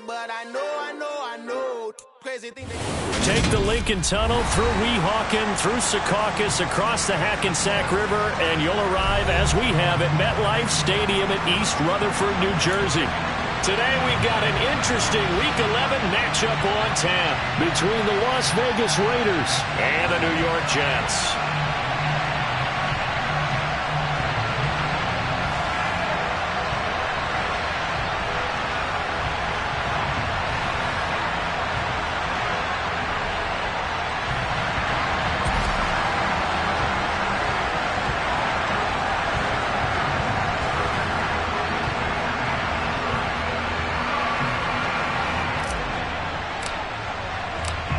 but I know. Crazy thing Take the Lincoln Tunnel through Weehawken, through Secaucus, across the Hackensack River, and you'll arrive, as we have, at MetLife Stadium at East Rutherford, New Jersey. Today we've got an interesting Week 11 matchup on tap between the Las Vegas Raiders and the New York Jets.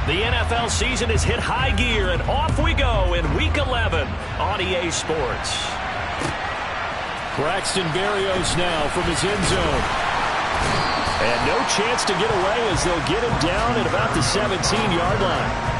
The NFL season has hit high gear, and off we go in Week 11 on EA Sports. Braxton Berrios now from his end zone. And no chance to get away as they'll get him down at about the 17-yard line.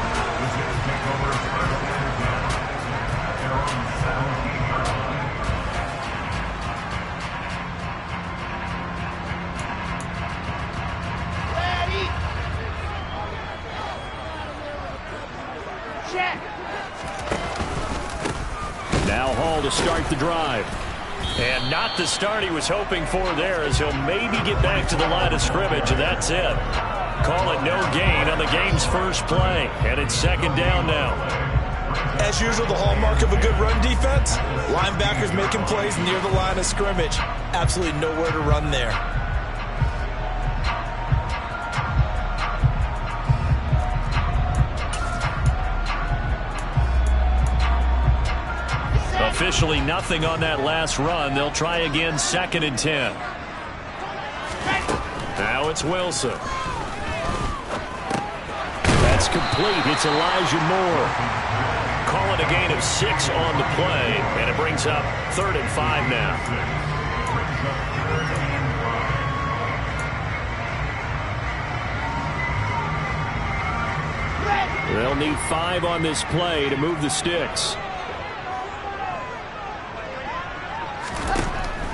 Now Hall to start the drive. And not the start he was hoping for there, as he'll maybe get back to the line of scrimmage, and that's it. Call it no gain on the game's first play. And it's second down now. As usual, the hallmark of a good run defense, linebackers making plays near the line of scrimmage. Absolutely nowhere to run there. Officially nothing on that last run. They'll try again, second and 10. Now it's Wilson. That's complete. It's Elijah Moore. Call it a gain of 6 on the play, and it brings up 3rd and 5 now. They'll need 5 on this play to move the sticks.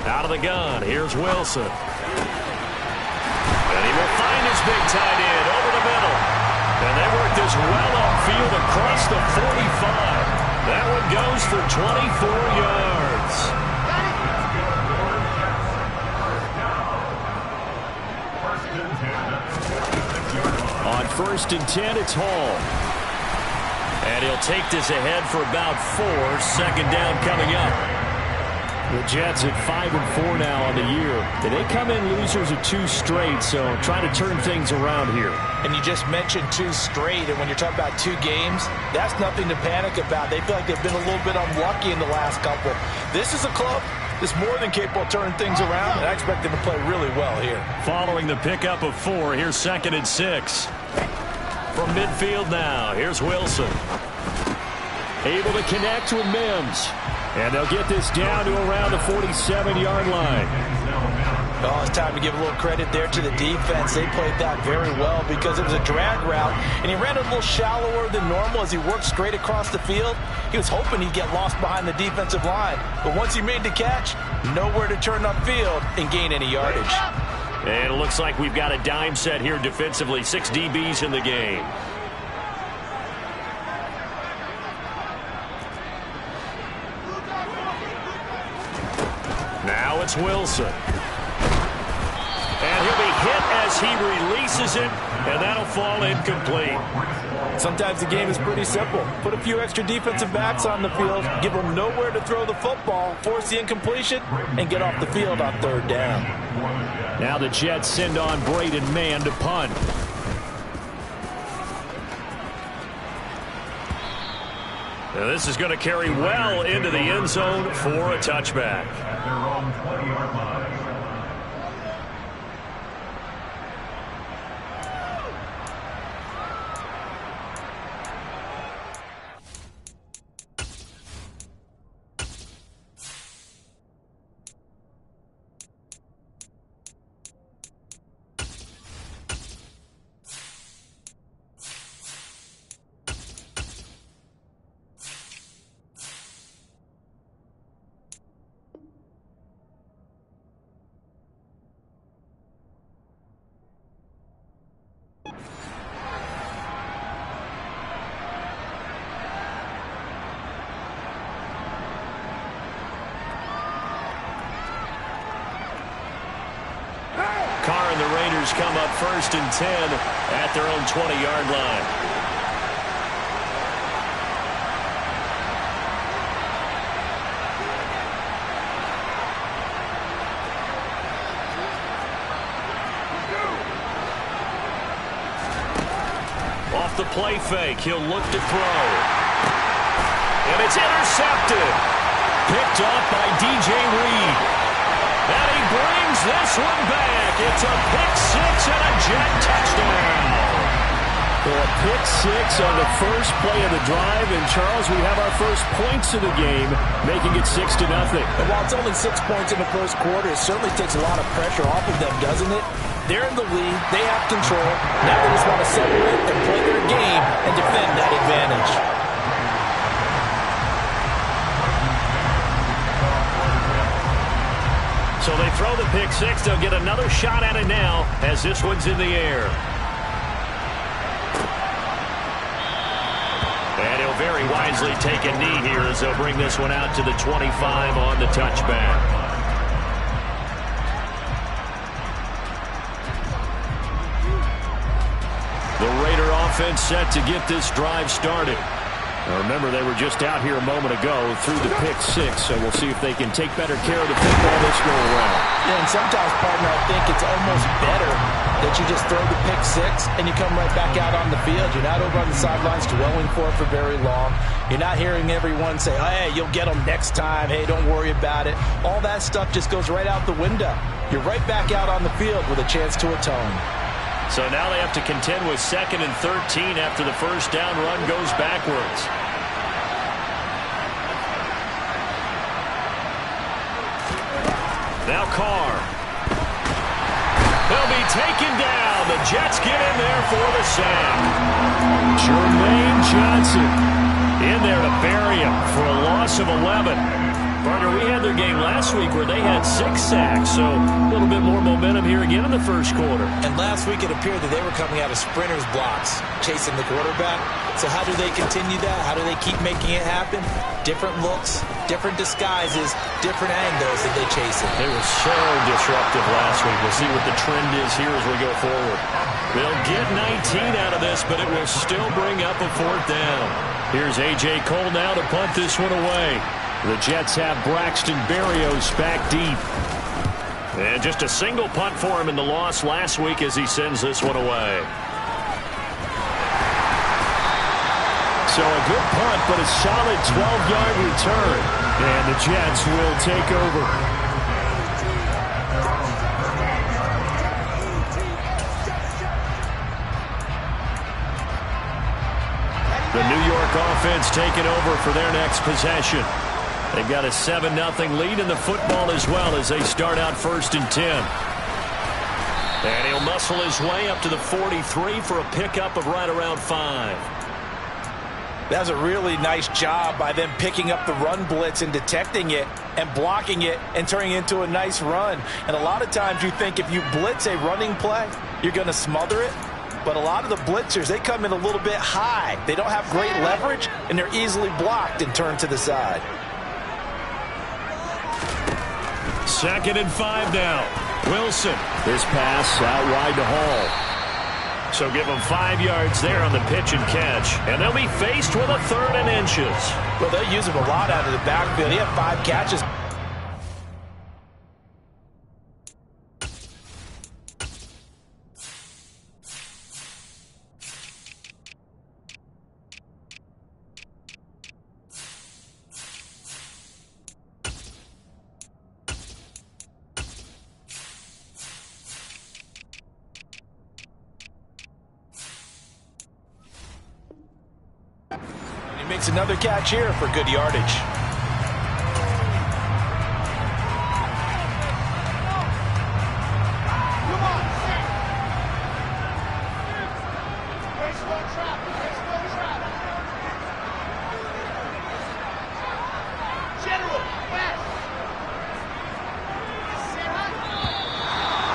Out of the gun, here's Wilson. And he will find his big tight end over the middle. And they work this well upfield across the 45. That one goes for 24 yards. On 1st and 10, it's Hall. And he'll take this ahead for about 4. Second down coming up. The Jets at 5-4 now on the year. And they come in losers of 2 straight, so trying to turn things around here. And you just mentioned 2 straight, and when you're talking about 2 games, that's nothing to panic about. They feel like they've been a little bit unlucky in the last couple. This is a club that's more than capable of turning things around, and I expect them to play really well here. Following the pickup of 4, here's 2nd and 6. From midfield now, here's Wilson. Able to connect with Mims. And they'll get this down to around the 47-yard line. Oh, it's time to give a little credit there to the defense. They played that very well because it was a drag route, and he ran a little shallower than normal as he worked straight across the field. He was hoping he'd get lost behind the defensive line, but once he made the catch, nowhere to turn upfield and gain any yardage. And it looks like we've got a dime set here defensively. 6 DBs in the game. Now it's Wilson. And he'll be hit as he releases it, and that'll fall incomplete. Sometimes the game is pretty simple. Put a few extra defensive backs on the field, give them nowhere to throw the football, force the incompletion, and get off the field on 3rd down. Now the Jets send on Braden Mann to punt. Now this is going to carry well into the end zone for a touchback. At their own 20-yard line. Raiders come up 1st and 10 at their own 20-yard line. Off the play fake, he'll look to throw. And it's intercepted. Picked off by DJ Reed. And he brings this one back. It's a pick six and a Jet touchdown. Well, a pick six on the first play of the drive. And, Charles, we have our first points of the game, making it 6-0. And while it's only 6 points in the first quarter, it certainly takes a lot of pressure off of them, doesn't it? They're in the lead. They have control. Now they just want to separate and play their game and defend that advantage. So they throw the pick six. They'll get another shot at it now as this one's in the air. And he'll very wisely take a knee here as they'll bring this one out to the 25 on the touchback. The Raider offense set to get this drive started. Now remember, they were just out here a moment ago through the pick six, so we'll see if they can take better care of the football this go around. Yeah, and sometimes, partner, I think it's almost better that you just throw the pick six and you come right back out on the field. You're not over on the sidelines dwelling for it for very long. You're not hearing everyone say, oh, hey, you'll get them next time. Hey, don't worry about it. All that stuff just goes right out the window. You're right back out on the field with a chance to atone. So now they have to contend with 2nd and 13 after the first down run goes backwards. Now Carr. He'll be taken down. The Jets get in there for the sack. Jermaine Johnson in there to bury him for a loss of 11. Partner, we had their game last week where they had 6 sacks, so a little bit more momentum here again in the first quarter. And last week it appeared that they were coming out of sprinters blocks, chasing the quarterback. So how do they continue that? How do they keep making it happen? Different looks, different disguises, different angles that they chase it. They were so disruptive last week. We'll see what the trend is here as we go forward. They'll get 19 out of this, but it will still bring up a 4th down. Here's A.J. Cole now to punt this one away. The Jets have Braxton Berrios back deep. And just a single punt for him in the loss last week as he sends this one away. So a good punt, but a solid 12-yard return. And the Jets will take over. The New York offense taking over for their next possession. They've got a 7-0 lead in the football as well as they start out 1st and 10. And he'll muscle his way up to the 43 for a pickup of right around 5. That was a really nice job by them picking up the run blitz and detecting it and blocking it and turning it into a nice run. And a lot of times you think if you blitz a running play, you're going to smother it. But a lot of the blitzers, they come in a little bit high. They don't have great leverage, and they're easily blocked and turned to the side. 2nd and 5 now. Wilson. This pass out wide to Hall. So give them 5 yards there on the pitch and catch. And they'll be faced with a 3rd and inches. Well, they'll use him a lot out of the backfield. He had 5 catches. Makes another catch here for good yardage.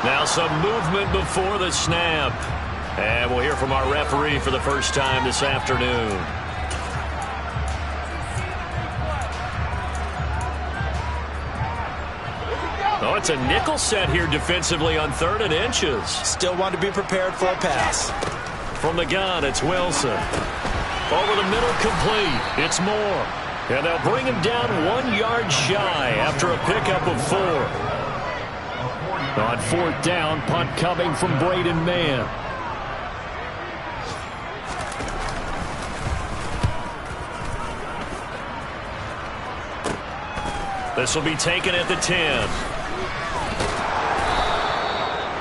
Now some movement before the snap. And we'll hear from our referee for the first time this afternoon. it's a nickel set here defensively on 3rd and inches. Still want to be prepared for a pass. From the gun, it's Wilson. Over the middle, complete. It's Moore. And they'll bring him down 1 yard shy after a pickup of 4. On 4th down, punt coming from Braden Mann. This will be taken at the 10.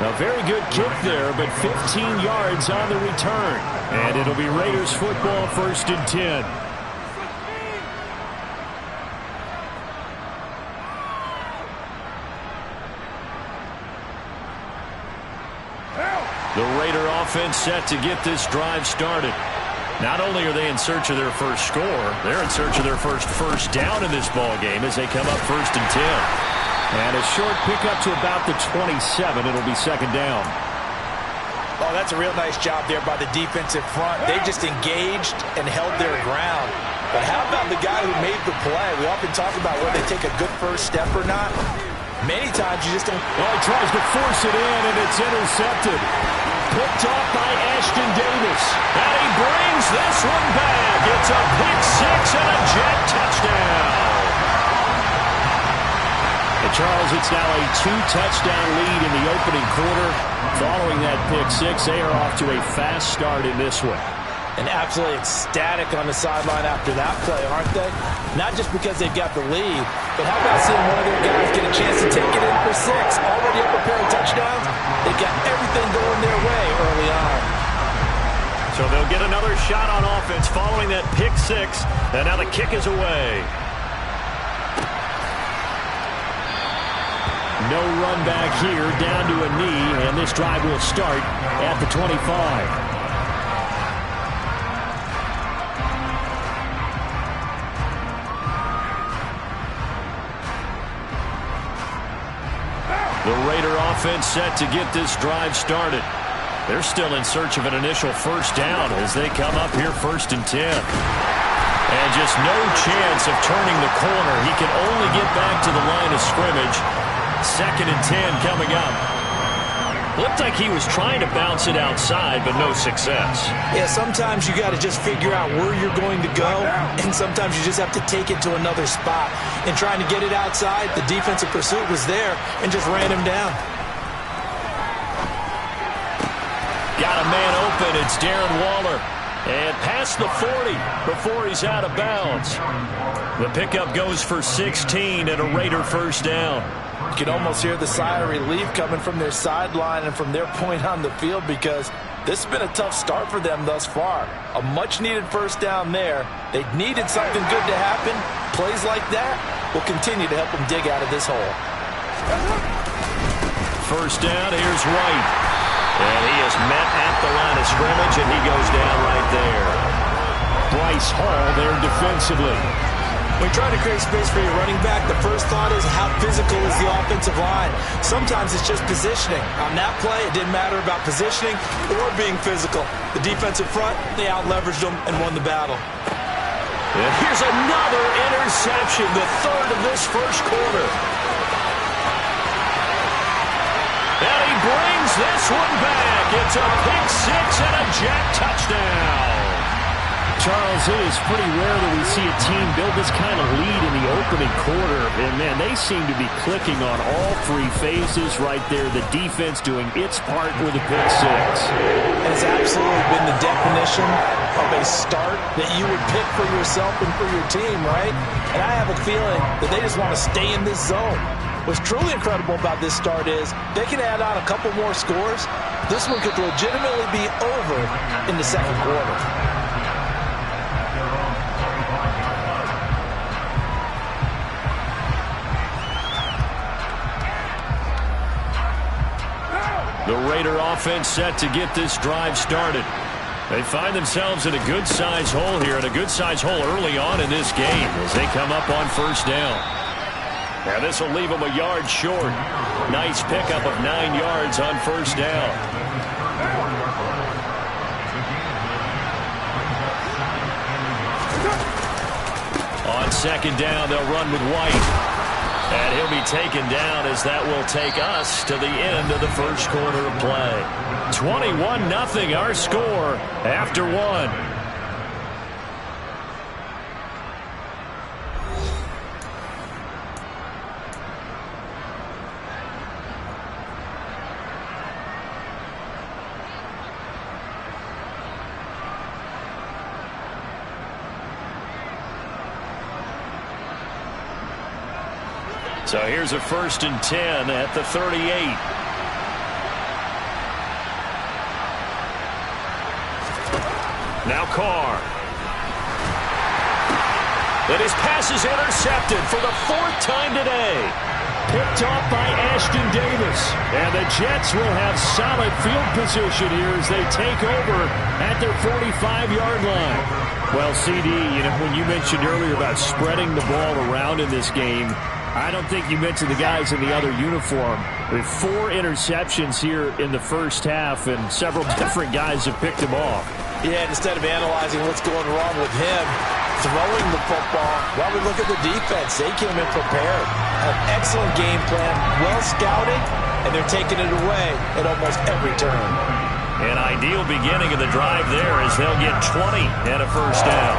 A very good kick there, but 15 yards on the return. And it'll be Raiders football, 1st and 10. The Raider offense set to get this drive started. Not only are they in search of their first score, they're in search of their first down in this ball game as they come up 1st and 10. And a short pickup to about the 27. It'll be 2nd down. Oh, that's a real nice job there by the defensive front. They just engaged and held their ground. But how about the guy who made the play? We often talk about whether they take a good first step or not. Many times you just don't. Oh, he tries to force it in, and it's intercepted. Picked off by Ashton Davis. And he brings this one back. It's a pick 6 and a jet touchdown. And Charles, it's now a 2-touchdown lead in the opening quarter. Following that pick 6, they are off to a fast start in this one. And absolutely ecstatic on the sideline after that play, aren't they? Not just because they've got the lead, but how about seeing one of their guys get a chance to take it in for 6? Already up a pair of touchdowns. They've got everything going their way early on. So they'll get another shot on offense following that pick 6. And now the kick is away. No run back here, down to a knee, and this drive will start at the 25. The Raider offense set to get this drive started. They're still in search of an initial first down as they come up here 1st and 10. And just no chance of turning the corner. He can only get back to the line of scrimmage. 2nd and 10 coming up. Looked like he was trying to bounce it outside, but no success. Yeah, sometimes you got to just figure out where you're going to go, and sometimes you just have to take it to another spot. And trying to get it outside, the defensive pursuit was there and just ran him down. Got a man open. It's Darren Waller. And past the 40 before he's out of bounds. The pickup goes for 16 and a Raider first down. You can almost hear the sigh of relief coming from their sideline and from their point on the field because this has been a tough start for them thus far. A much-needed first down there. They needed something good to happen. Plays like that will continue to help them dig out of this hole. First down, here's Wright. And he is met at the line of scrimmage, and he goes down right there. Bryce Hall there defensively. When you try to create space for your running back, the first thought is how physical is the offensive line. Sometimes it's just positioning. On that play, it didn't matter about positioning or being physical. The defensive front, they out-leveraged them and won the battle. And here's another interception, the 3rd of this first quarter. And he brings this one back. It's a pick 6 and a jet touchdown. Charles, it is pretty rare that we see a team build this kind of lead in the opening quarter. And, man, they seem to be clicking on all 3 phases right there. The defense doing its part with a pick 6. And it's absolutely been the definition of a start that you would pick for yourself and for your team, right? And I have a feeling that they just want to stay in this zone. What's truly incredible about this start is they can add on a couple more scores. This one could legitimately be over in the second quarter. The Raider offense set to get this drive started. They find themselves in a good-sized hole here, and a good-sized hole early on in this game as they come up on first down. Now this will leave them a yard short. Nice pickup of 9 yards on first down. On second down, they'll run with White. And he'll be taken down as that will take us to the end of the first quarter of play. 21-0 our score after one. So here's a 1st and 10 at the 38. Now Carr. And his pass is intercepted for the 4th time today. Picked off by Ashton Davis. And the Jets will have solid field position here as they take over at their 45-yard line. Well, CD, when you mentioned earlier about spreading the ball around in this game, I don't think you mentioned the guys in the other uniform. With 4 interceptions here in the first half, and several different guys have picked them off. Yeah, instead of analyzing what's going wrong with him throwing the football, well, we look at the defense. They came in prepared. An excellent game plan, well scouted, and they're taking it away at almost every turn. An ideal beginning of the drive there as they'll get 20 and a first down.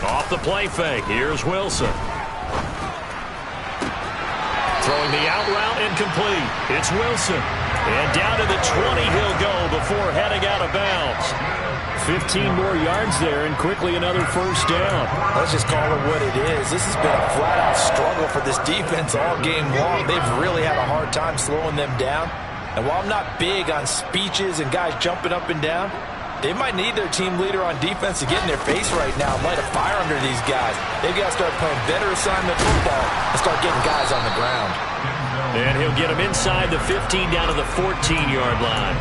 Off the play fake, here's Wilson. Throwing the out route incomplete. It's Wilson. And down to the 20 he'll go before heading out of bounds. 15 more yards there and quickly another first down. Let's just call it what it is. This has been a flat-out struggle for this defense all game long. They've really had a hard time slowing them down. And while I'm not big on speeches and guys jumping up and down, they might need their team leader on defense to get in their face right now and light a fire under these guys. They've got to start playing better assignment football and start getting guys on the ground. And he'll get them inside the 15 down to the 14-yard line.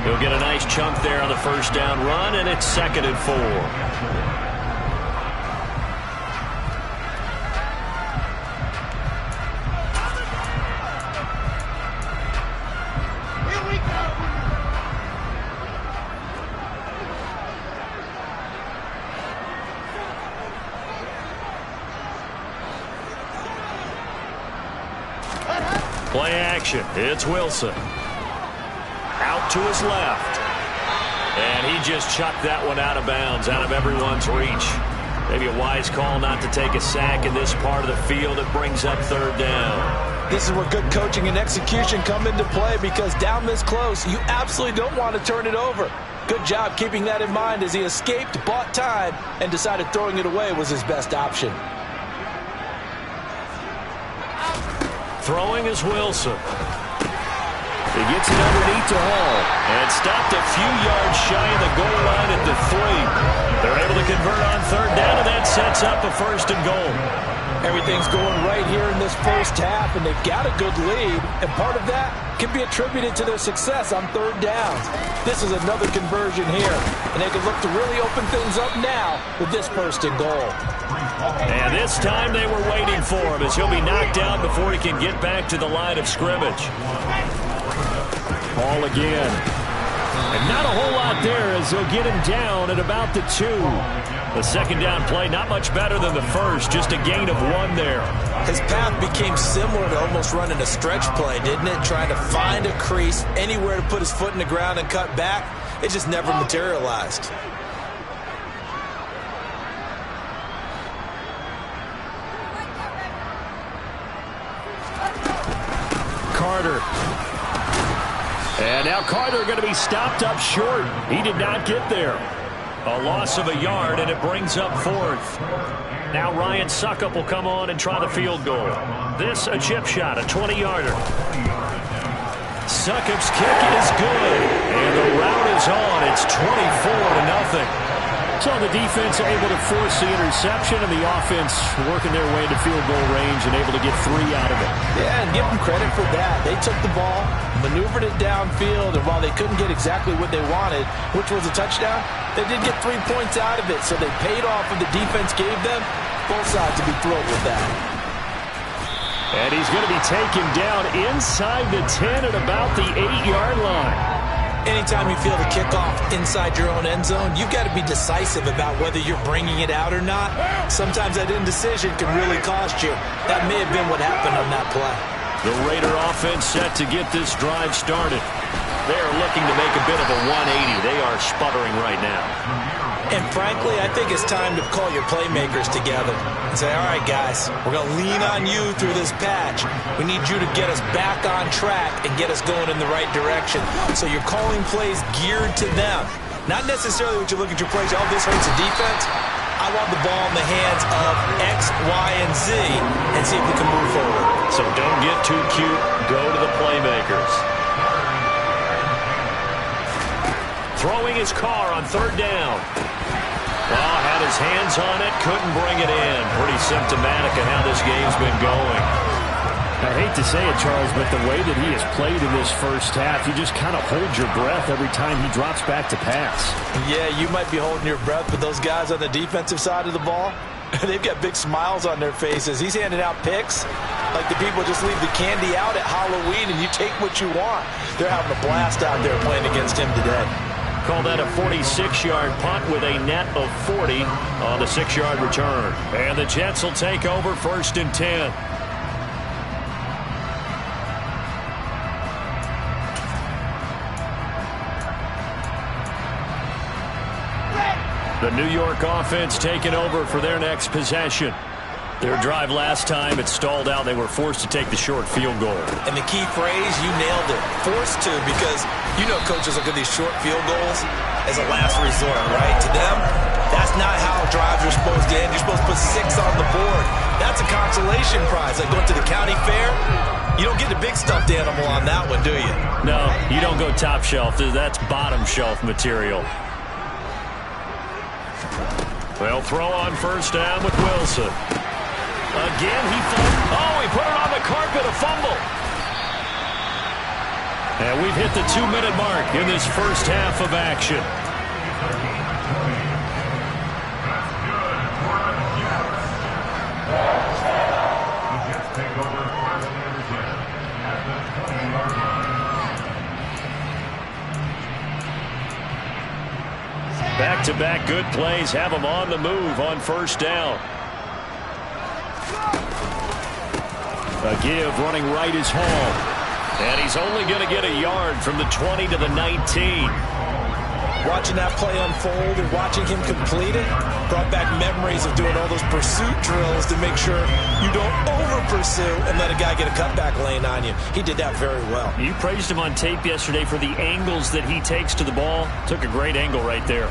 He'll get a nice chunk there on the first down run, and it's 2nd and 4. Play action. It's Wilson. Out to his left. And he just chucked that one out of bounds, out of everyone's reach. Maybe a wise call not to take a sack in this part of the field. It brings up 3rd down. This is where good coaching and execution come into play, because down this close, you absolutely don't want to turn it over. Good job keeping that in mind as he escaped, bought time, and decided throwing it away was his best option. Throwing is Wilson. He gets it underneath to Hall. And stopped a few yards shy of the goal line at the 3. They're able to convert on 3rd down, and that sets up a 1st and goal. Everything's going right here in this first half, and they've got a good lead. And part of that can be attributed to their success on 3rd downs. This is another conversion here, and they can look to really open things up now with this 1st and goal. And this time they were waiting for him as he'll be knocked down before he can get back to the line of scrimmage. Ball again. And not a whole lot there as they'll get him down at about the 2. The 2nd down play, not much better than the first, just a gain of 1 there. His path became similar to almost running a stretch play, didn't it? Trying to find a crease, anywhere to put his foot in the ground and cut back. It just never materialized. Carter. And now Carter going to be stopped up short. He did not get there. A loss of a yard, and it brings up 4th. Now Ryan Suckup will come on and try the field goal. This a chip shot, a 20-yarder. Suckup's kick is good. And the route is on. It's 24-0. So the defense able to force the interception, and the offense working their way to field goal range and able to get 3 out of it. Yeah, and give them credit for that. They took the ball, maneuvered it downfield, and while they couldn't get exactly what they wanted, which was a touchdown, they did get 3 points out of it. So they paid off what the defense gave them. Both sides will be thrilled with that. And he's going to be taken down inside the 10 at about the 8-yard line. Anytime you feel the kickoff inside your own end zone, you've got to be decisive about whether you're bringing it out or not. Sometimes that indecision can really cost you. That may have been what happened on that play. The Raider offense set to get this drive started. They are looking to make a bit of a 180. They are sputtering right now. And frankly, I think it's time to call your playmakers together and say, all right, guys, we're going to lean on you through this patch. We need you to get us back on track and get us going in the right direction. So you're calling plays geared to them. Not necessarily what you look at your plays, oh, this hurts the defense. I want the ball in the hands of X, Y, and Z and see if we can move forward. So don't get too cute. Go to the playmakers. Throwing his car on 3rd down. Well, had his hands on it, couldn't bring it in. Pretty symptomatic of how this game's been going. I hate to say it, Charles, but the way that he has played in this first half, you just kind of hold your breath every time he drops back to pass. Yeah, you might be holding your breath, but those guys on the defensive side of the ball, they've got big smiles on their faces. He's handing out picks like the people just leave the candy out at Halloween and you take what you want. They're having a blast out there playing against him today. Call that a 46-yard punt with a net of 40 on the 6-yard return. And the Jets will take over 1st and 10. The New York offense taking over for their next possession. Their drive last time, it stalled out. They were forced to take the short field goal. And the key phrase, you nailed it. Forced to, because you know coaches look at these short field goals as a last resort, right? To them, that's not how drives are supposed to end. You're supposed to put 6 on the board. That's a consolation prize. Like going to the county fair, you don't get the big stuffed animal on that one, do you? No, you don't go top shelf. That's bottom shelf material. They'll throw on 1st down with Wilson. Again, he put it on the carpet, a fumble. And we've hit the 2-minute mark in this first half of action. Back-to-back good plays have them on the move on 1st down. A give running right is Hall. And he's only going to get a yard from the 20 to the 19. Watching that play unfold and watching him complete it brought back memories of doing all those pursuit drills to make sure you don't over-pursue and let a guy get a cutback lane on you. He did that very well. You praised him on tape yesterday for the angles that he takes to the ball. Took a great angle right there.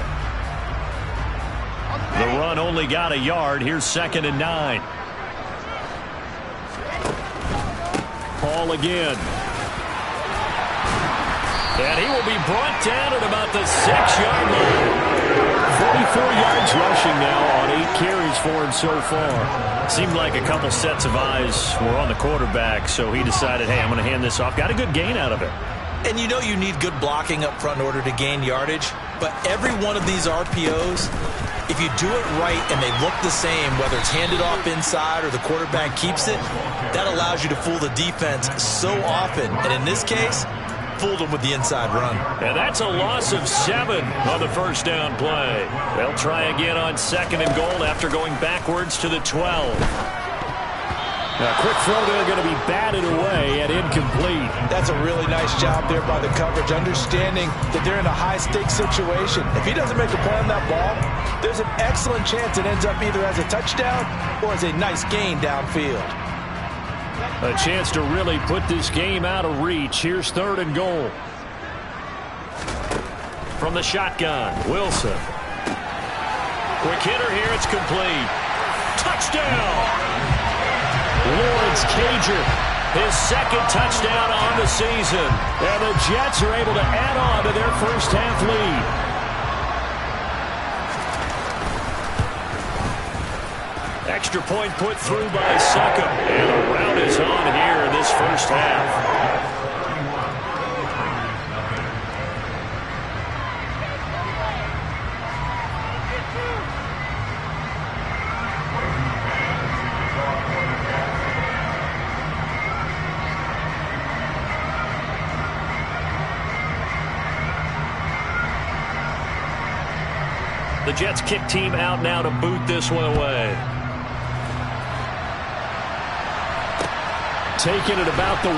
The run only got a yard. Here's 2nd and 9. Hall again. And he will be brought down at about the 6-yard line. 44 yards rushing now on 8 carries for him so far. Seemed like a couple sets of eyes were on the quarterback, so he decided, hey, I'm going to hand this off. Got a good gain out of it. And you know you need good blocking up front in order to gain yardage, but every one of these RPOs, if you do it right and they look the same, whether it's handed off inside or the quarterback keeps it, that allows you to fool the defense so often. And in this case, fooled them with the inside run. And that's a loss of 7 on the 1st down play. They'll try again on 2nd and goal after going backwards to the 12. A quick throw there going to be batted away and incomplete. That's a really nice job there by the coverage, understanding that they're in a high-stakes situation. If he doesn't make a play on that ball, there's an excellent chance it ends up either as a touchdown or as a nice gain downfield. A chance to really put this game out of reach. Here's 3rd and goal. From the shotgun, Wilson. Quick hitter here, it's complete. Touchdown! Lawrence Cager, his 2nd touchdown on the season. And the Jets are able to add on to their first half lead. Extra point put through by Succop. And a rout is on here in this first half. The Jets kick team out now to boot this one away. Taking it about the 1.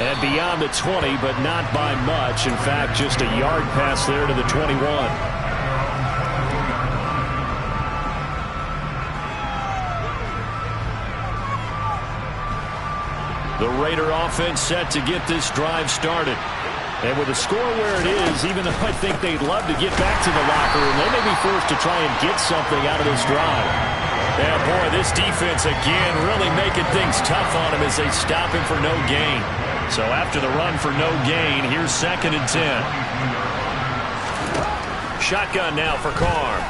And beyond the 20, but not by much. In fact, just a yard pass there to the 21. The Raider offense set to get this drive started. And with the score where it is, even though I think they'd love to get back to the locker room, they may be forced to try and get something out of this drive. Yeah, boy, this defense again really making things tough on him as they stop him for no gain. So after the run for no gain, here's 2nd and 10. Shotgun now for Carr.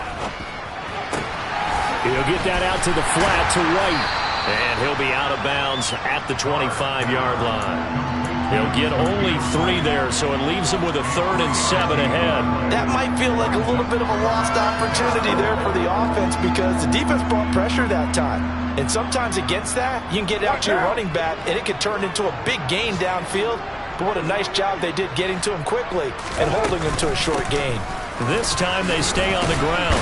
He'll get that out to the flat to White. And he'll be out of bounds at the 25-yard line. He'll get only 3 there, so it leaves him with a 3rd and 7 ahead. That might feel like a little bit of a lost opportunity there for the offense because the defense brought pressure that time. And sometimes against that, you can get out to your running back, and it could turn into a big gain downfield. But what a nice job they did getting to him quickly and holding him to a short gain. This time they stay on the ground.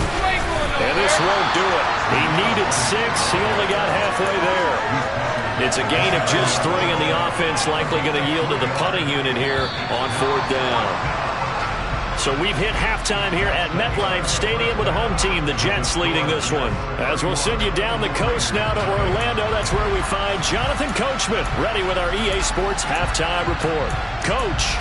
And this won't do it. He needed 6. He only got halfway there. It's a gain of just 3, and the offense likely going to yield to the punting unit here on 4th down. So we've hit halftime here at MetLife Stadium with the home team, the Jets, leading this one. As we'll send you down the coast now to Orlando, that's where we find Jonathan Coachman, ready with our EA Sports Halftime Report. Coach.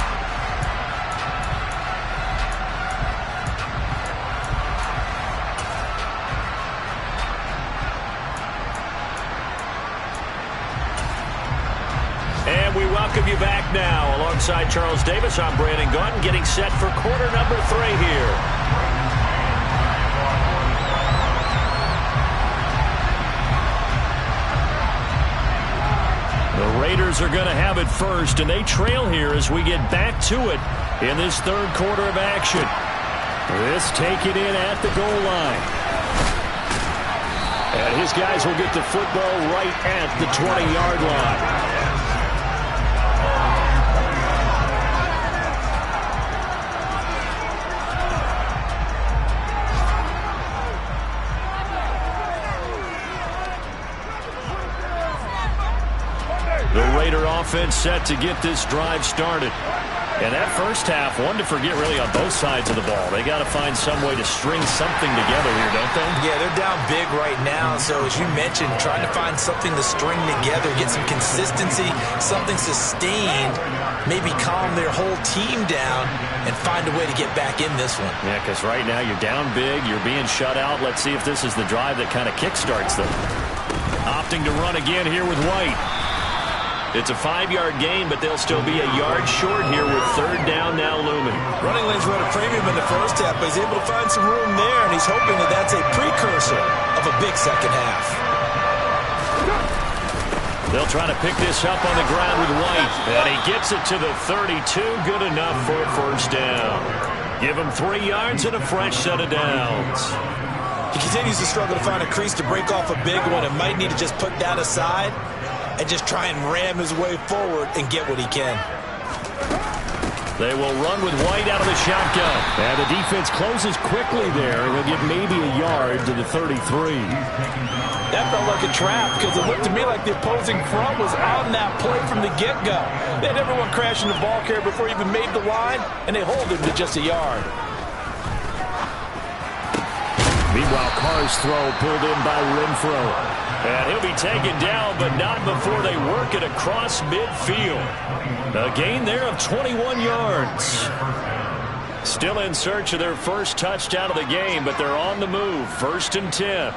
And we welcome you back now. Alongside Charles Davis, I'm Brandon Gaudin, getting set for quarter number 3 here. The Raiders are going to have it first, and they trail here as we get back to it in this 3rd quarter of action. This taken in at the goal line. And his guys will get the football right at the 20-yard line. The Raider offense set to get this drive started. And that first half, one to forget really on both sides of the ball. They got to find some way to string something together here, don't they? Yeah, they're down big right now. So as you mentioned, trying to find something to string together, get some consistency, something sustained, maybe calm their whole team down and find a way to get back in this one. Yeah, because right now you're down big, you're being shut out. Let's see if this is the drive that kind of kickstarts them. Opting to run again here with White. It's a 5-yard gain, but they'll still be a yard short here with 3rd down now looming. Running lanes were at a premium in the first half, but he's able to find some room there, and he's hoping that that's a precursor of a big second half. They'll try to pick this up on the ground with White, and he gets it to the 32. Good enough for a 1st down. Give him 3 yards and a fresh set of downs. He continues to struggle to find a crease to break off a big one and might need to just put that aside and just try and ram his way forward and get what he can. They will run with White out of the shotgun. And the defense closes quickly there, and he'll get maybe a yard to the 33. That felt like a trap because it looked to me like the opposing front was on that play from the get-go. They had everyone crashing the ball carrier before he even made the line, and they hold him to just a yard. Meanwhile, Carr's throw pulled in by Renfro. And he'll be taken down, but not before they work it across midfield. A gain there of 21 yards. Still in search of their first touchdown of the game, but they're on the move. 1st and 10.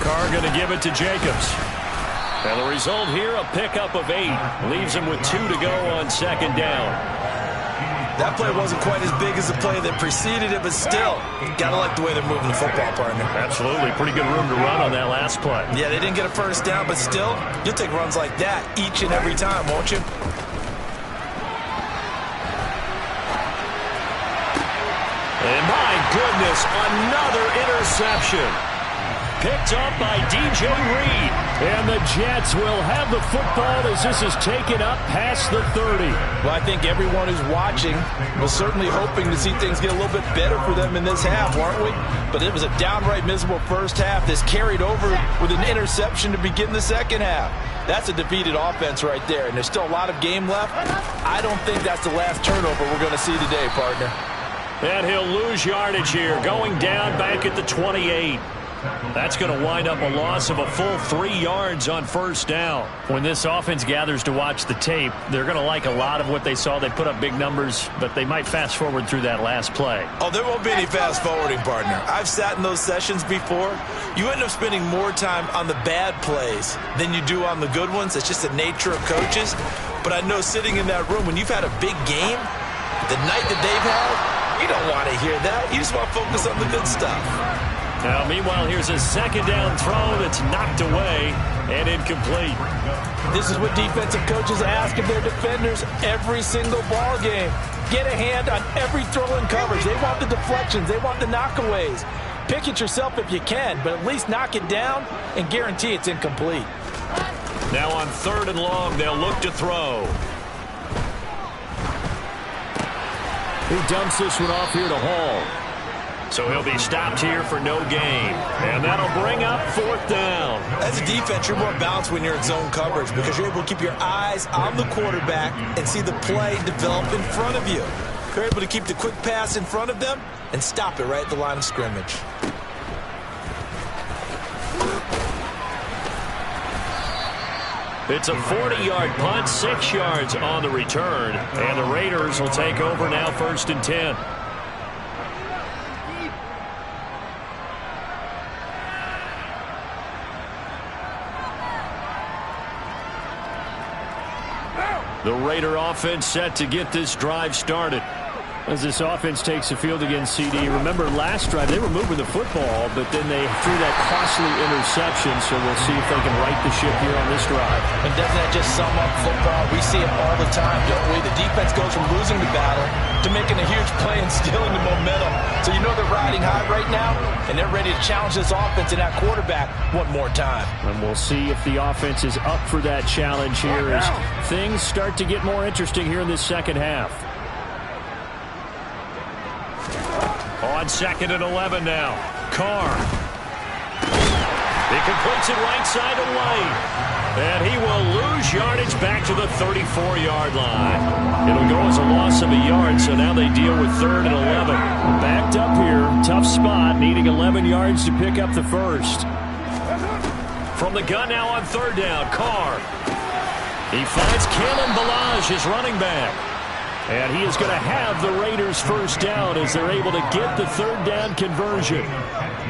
Carr going to give it to Jacobs. And the result here, a pickup of 8. Leaves him with 2 to go on 2nd down. That play wasn't quite as big as the play that preceded it, but still, got to like the way they're moving the football, partner. Absolutely. Pretty good room to run on that last play. Yeah, they didn't get a first down, but still, you'll take runs like that each and every time, won't you? And my goodness, another interception. Picked up by DJ Reed. And the Jets will have the football as this is taken up past the 30. Well, I think everyone who's watching was certainly hoping to see things get a little bit better for them in this half, weren't we? But it was a downright miserable first half. This carried over with an interception to begin the second half. That's a defeated offense right there, and there's still a lot of game left. I don't think that's the last turnover we're going to see today, partner. And he'll lose yardage here, going down back at the 28. That's going to wind up a loss of a full 3 yards on first down. When this offense gathers to watch the tape, they're going to like a lot of what they saw. They put up big numbers, but they might fast forward through that last play. Oh, there won't be any fast forwarding, partner. I've sat in those sessions before. You end up spending more time on the bad plays than you do on the good ones. It's just the nature of coaches. But I know sitting in that room, when you've had a big game, the night that they've had, you don't want to hear that. You just want to focus on the good stuff. Now, meanwhile, here's a second down throw that's knocked away and incomplete. This is what defensive coaches ask of their defenders every single ball game. Get a hand on every throw in coverage. They want the deflections. They want the knockaways. Pick it yourself if you can, but at least knock it down and guarantee it's incomplete. Now on 3rd and long, they'll look to throw. He dumps this one off here to Hall. So he'll be stopped here for no gain. And that'll bring up 4th down. As a defense, you're more balanced when you're in zone coverage because you're able to keep your eyes on the quarterback and see the play develop in front of you. You're able to keep the quick pass in front of them and stop it right at the line of scrimmage. It's a 40-yard punt, 6 yards on the return. And the Raiders will take over now 1st and 10. The Raider offense set to get this drive started. As this offense takes the field against CD, remember last drive they were moving the football, but then they threw that costly interception, so we'll see if they can right the ship here on this drive. And doesn't that just sum up football? We see it all the time, don't we? The defense goes from losing the battle to making a huge play and stealing the momentum. So you know they're riding high right now, and they're ready to challenge this offense and that quarterback one more time. And we'll see if the offense is up for that challenge here as things start to get more interesting here in this second half. On 2nd and 11 now. Carr. He completes it right side of Lane. And he will lose yardage back to the 34-yard line. It'll go as a loss of a yard, so now they deal with 3rd and 11. Backed up here. Tough spot, needing 11 yards to pick up the first. From the gun now on 3rd down. Carr. He finds Kalen Ballage, his running back. And he is going to have the Raiders first down as they're able to get the 3rd down conversion.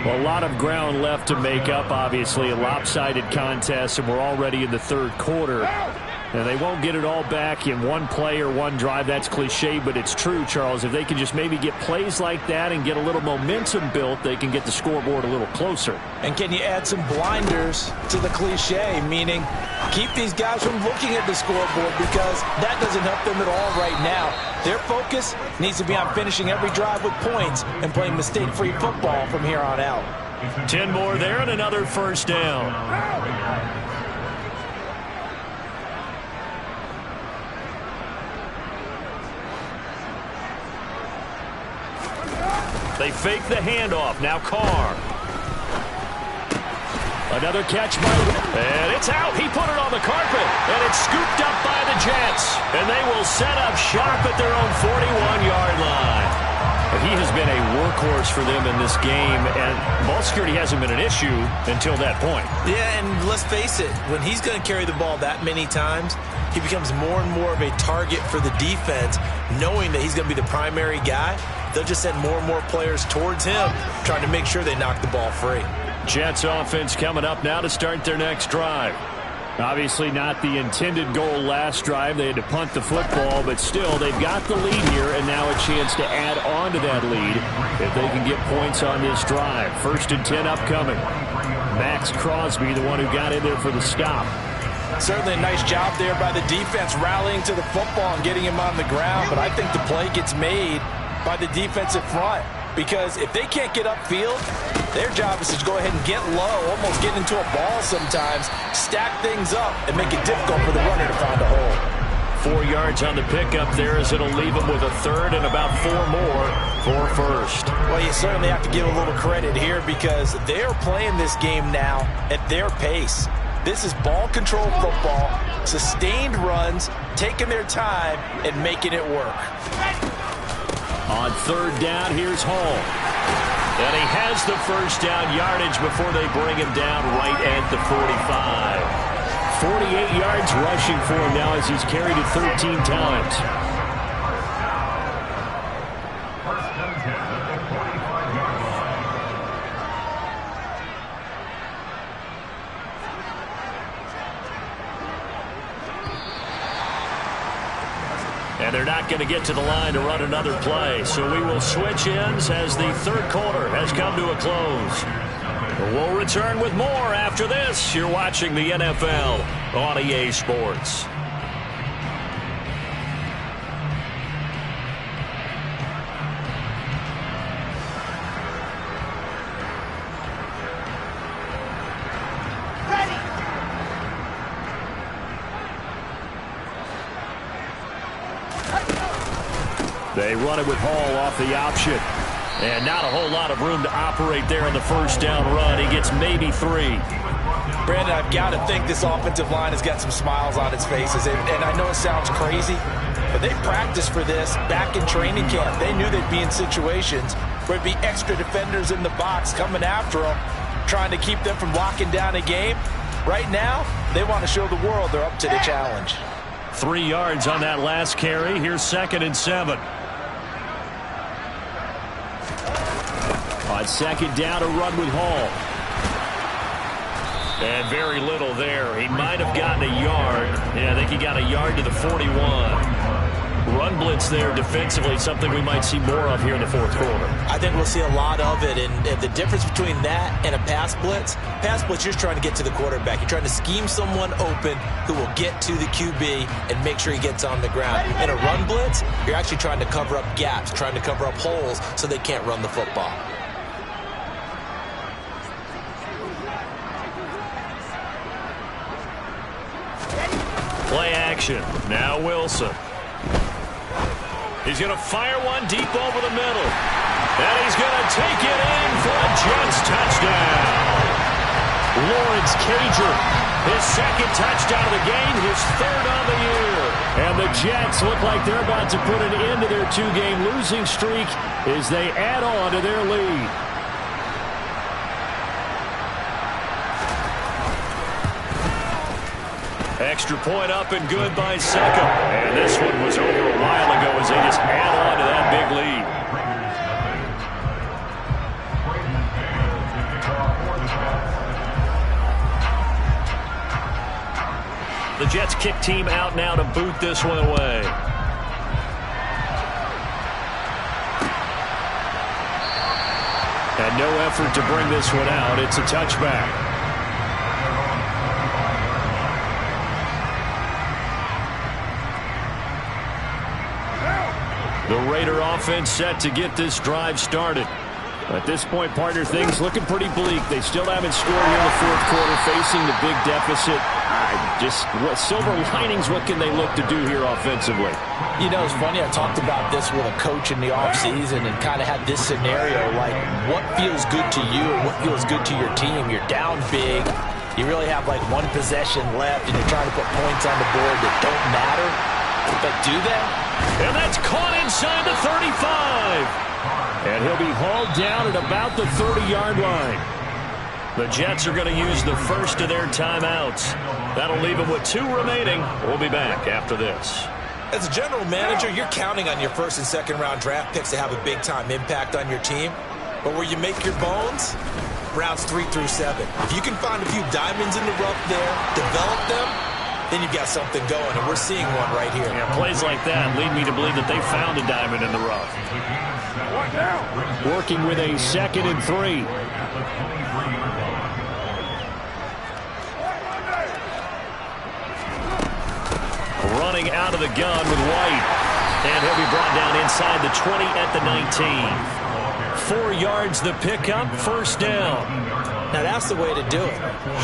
Well, a lot of ground left to make up, obviously. A lopsided contest, and we're already in the 3rd quarter. And they won't get it all back in one play or one drive. That's cliche, but it's true, Charles. If they can just maybe get plays like that and get a little momentum built, they can get the scoreboard a little closer. And can you add some blinders to the cliche, meaning keep these guys from looking at the scoreboard because that doesn't help them at all right now. Their focus needs to be on finishing every drive with points and playing mistake-free football from here on out. 10 more there and another first down. They fake the handoff. Now Carr. Another catch by... And it's out. He put it on the carpet. And it's scooped up by the Jets. And they will set up shop at their own 41-yard line. He has been a workhorse for them in this game, and ball security hasn't been an issue until that point. Yeah, and let's face it, when he's going to carry the ball that many times, he becomes more and more of a target for the defense, knowing that he's going to be the primary guy. They'll just send more and more players towards him, trying to make sure they knock the ball free. Jets offense coming up now to start their next drive. Obviously not the intended goal last drive. They had to punt the football, but still, they've got the lead here, and now a chance to add on to that lead if they can get points on this drive. 1st and 10 upcoming. Max Crosby, the one who got in there for the stop. Certainly a nice job there by the defense rallying to the football and getting him on the ground, but I think the play gets made by the defensive front because if they can't get upfield, their job is to go ahead and get low, almost get into a ball sometimes, stack things up, and make it difficult for the runner to find a hole. 4 yards on the pickup there as it'll leave them with a 3rd and about 4 more for 1st. Well, you certainly have to give a little credit here because they're playing this game now at their pace. This is ball control football, sustained runs, taking their time, and making it work. On 3rd down, here's Hall. And he has the 1st down yardage before they bring him down right at the 45. 48 yards rushing for him now as he's carried it 13 times. And they're not going to get to the line to run another play. So we will switch ends as the 3rd quarter has come to a close. We'll return with more after this. You're watching the NFL on EA Sports. They run it with Hall off the option. And not a whole lot of room to operate there on the 1st down run. He gets maybe 3. Brandon, I've got to think this offensive line has got some smiles on its faces. And I know it sounds crazy, but they practiced for this back in training camp. They knew they'd be in situations where it'd be extra defenders in the box coming after them, trying to keep them from locking down a game. Right now, they want to show the world they're up to the challenge. 3 yards on that last carry. Here's 2nd and 7. On 2nd down, a run with Hall. And very little there. He might have gotten a yard. Yeah, I think he got a yard to the 41. Run blitz there defensively, something we might see more of here in the 4th quarter. I think we'll see a lot of it, and the difference between that and a pass blitz, you're trying to get to the quarterback. You're trying to scheme someone open who will get to the QB and make sure he gets on the ground. In a run blitz, you're actually trying to cover up gaps, trying to cover up holes so they can't run the football. Play action. Now Wilson. He's going to fire one deep over the middle. And he's going to take it in for a Jets touchdown. Lawrence Cager, his 2nd touchdown of the game, his 3rd on the year. And the Jets look like they're about to put an end to their 2-game losing streak as they add on to their lead. Extra point up and good by Seckham. And this one was over a while ago as they just add on to that big lead. The Jets kick team out now to boot this one away. And no effort to bring this one out. It's a touchback. The Raider offense set to get this drive started. At this point, partner, things looking pretty bleak. They still haven't scored here in the 4th quarter, facing the big deficit. Silver linings, what can they look to do here offensively? You know, it's funny. I talked about this with a coach in the offseason and kind of had this scenario, like what feels good to you and what feels good to your team. You're down big. You really have like 1 possession left, and you're trying to put points on the board that don't matter. But do they? And that's caught inside the 35. And he'll be hauled down at about the 30-yard line. The Jets are going to use the first of their timeouts. That'll leave them with 2 remaining. We'll be back after this. As a general manager, you're counting on your 1st and 2nd round draft picks to have a big-time impact on your team. But where you make your bones, rounds 3 through 7. If you can find a few diamonds in the rough there, develop them, then you've got something going, and we're seeing one right here. Yeah, plays like that lead me to believe that they found a diamond in the rough. Working with a 2nd and 3. Running out of the gun with White. And he'll be brought down inside the 20 at the 19. 4 yards the pickup, first down. Now that's the way to do it.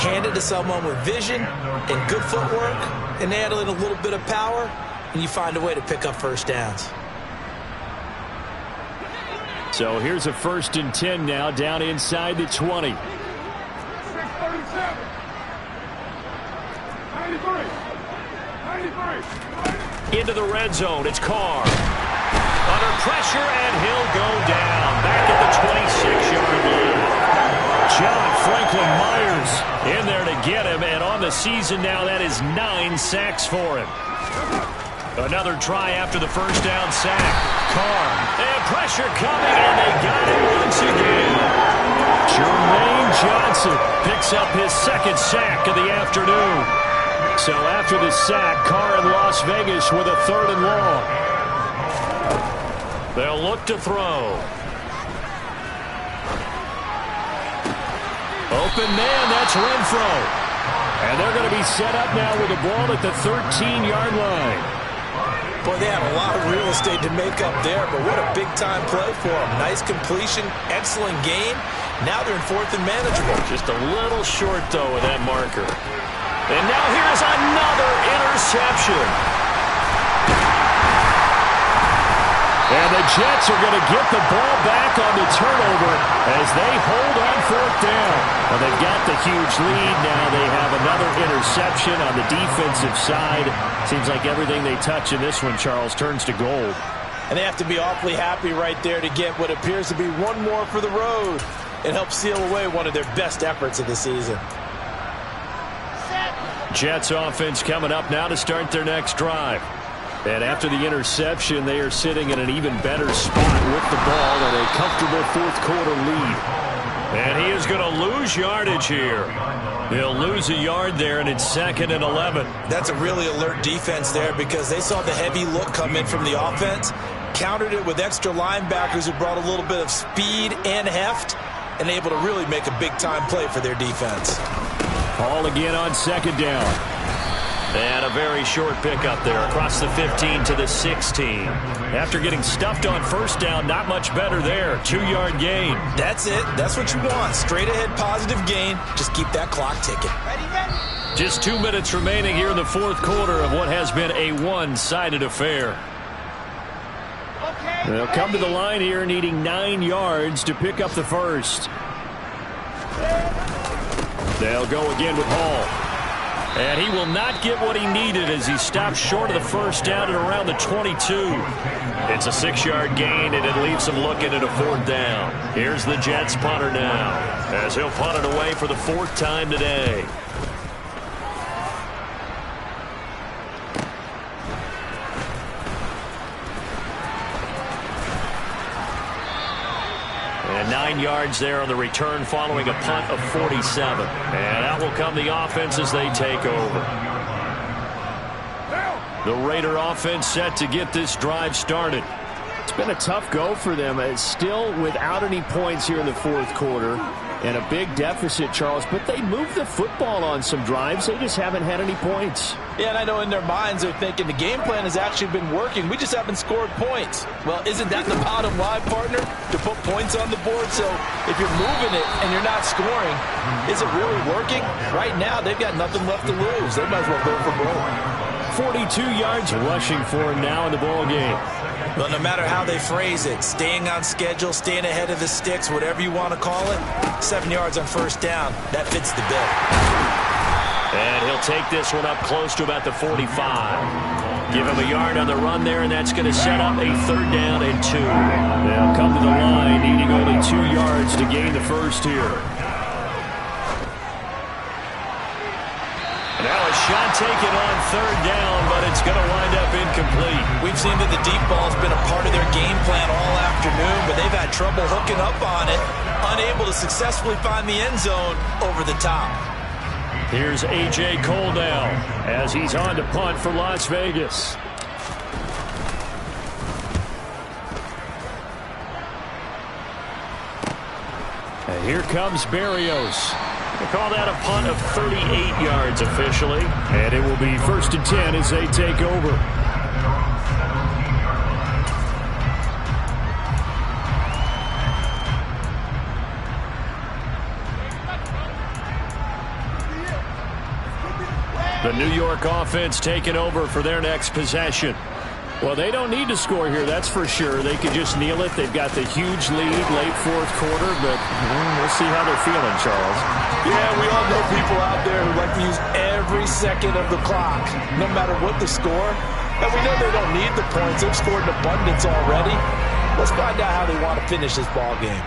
Hand it to someone with vision and good footwork, and add in a little bit of power, and you find a way to pick up first downs. So here's a 1st and 10 now, down inside the 20. 637. 93. 93. Into the red zone, it's Carr. Under pressure, and he'll go down. Back at the 26-yard line. John Franklin Myers in there to get him, and on the season now, that is 9 sacks for him. Another try after the first down sack. Carr, and pressure coming, and they got him once again. Jermaine Johnson picks up his 2nd sack of the afternoon. So after the sack, Carr in Las Vegas with a 3rd and long. They'll look to throw. Open man, that's Renfro. And they're going to be set up now with the ball at the 13-yard line. Boy, they had a lot of real estate to make up there, but what a big-time play for them. Nice completion, excellent game. Now they're in 4th and manageable. Just a little short, though, with that marker. And now here's another interception. And the Jets are going to get the ball back on the turnover as they hold on 4th down. Well, they've got the huge lead. Now they have another interception on the defensive side. Seems like everything they touch in this one, Charles, turns to gold. And they have to be awfully happy right there to get what appears to be one more for the road and help seal away one of their best efforts of the season. Jets offense coming up now to start their next drive. And after the interception, they are sitting in an even better spot with the ball and a comfortable 4th quarter lead. And he is going to lose yardage here. He'll lose a yard there, and it's 2nd and 11. That's a really alert defense there because they saw the heavy look come in from the offense, countered it with extra linebackers who brought a little bit of speed and heft, and able to really make a big-time play for their defense. Ball again on 2nd down. And a very short pickup there across the 15 to the 16. After getting stuffed on 1st down, not much better there. 2-yard gain. That's it. That's what you want. Straight ahead positive gain. Just keep that clock ticking. Just 2 minutes remaining here in the 4th quarter of what has been a one-sided affair. They'll come to the line here needing 9 yards to pick up the first. They'll go again with Hall. And he will not get what he needed as he stops short of the first down at around the 22. It's a 6-yard gain, and it leaves him looking at a 4th down. Here's the Jets punter now as he'll punt it away for the 4th time today. And 9 yards there on the return following a punt of 47. And out will come the offense as they take over. The Raider offense set to get this drive started. It's been a tough go for them. It's still without any points here in the 4th quarter. And a big deficit, Charles. But they moved the football on some drives. They just haven't had any points. Yeah, and I know in their minds they're thinking the game plan has actually been working. We just haven't scored points. Well, isn't that the bottom line, partner? To put points on the board. So if you're moving it and you're not scoring, is it really working? Right now, they've got nothing left to lose. They might as well go for broke. 42 yards rushing for him now in the ball game. Well, no matter how they phrase it, staying on schedule, staying ahead of the sticks, whatever you want to call it, 7 yards on 1st down, that fits the bill. And he'll take this one up close to about the 45. Give him a yard on the run there, and that's going to set up a 3rd down and 2. They'll come to the line, needing only 2 yards to gain the first here. Now a shot taken on third down, but it's going to wind up incomplete. We've seen that the deep ball's been a part of their game plan all afternoon, but they've had trouble hooking up on it, unable to successfully find the end zone over the top. Here's A.J. Cole now as he's on to punt for Las Vegas. And here comes Berrios. They call that a punt of 38 yards officially. And it will be 1st and 10 as they take over. The New York offense taking over for their next possession. Well, they don't need to score here, that's for sure. They could just kneel it. They've got the huge lead late fourth quarter, but we'll see how they're feeling, Charles. Yeah, we all know people out there who like to use every second of the clock, no matter what the score. And we know they don't need the points. They've scored in abundance already. Let's find out how they want to finish this ball game.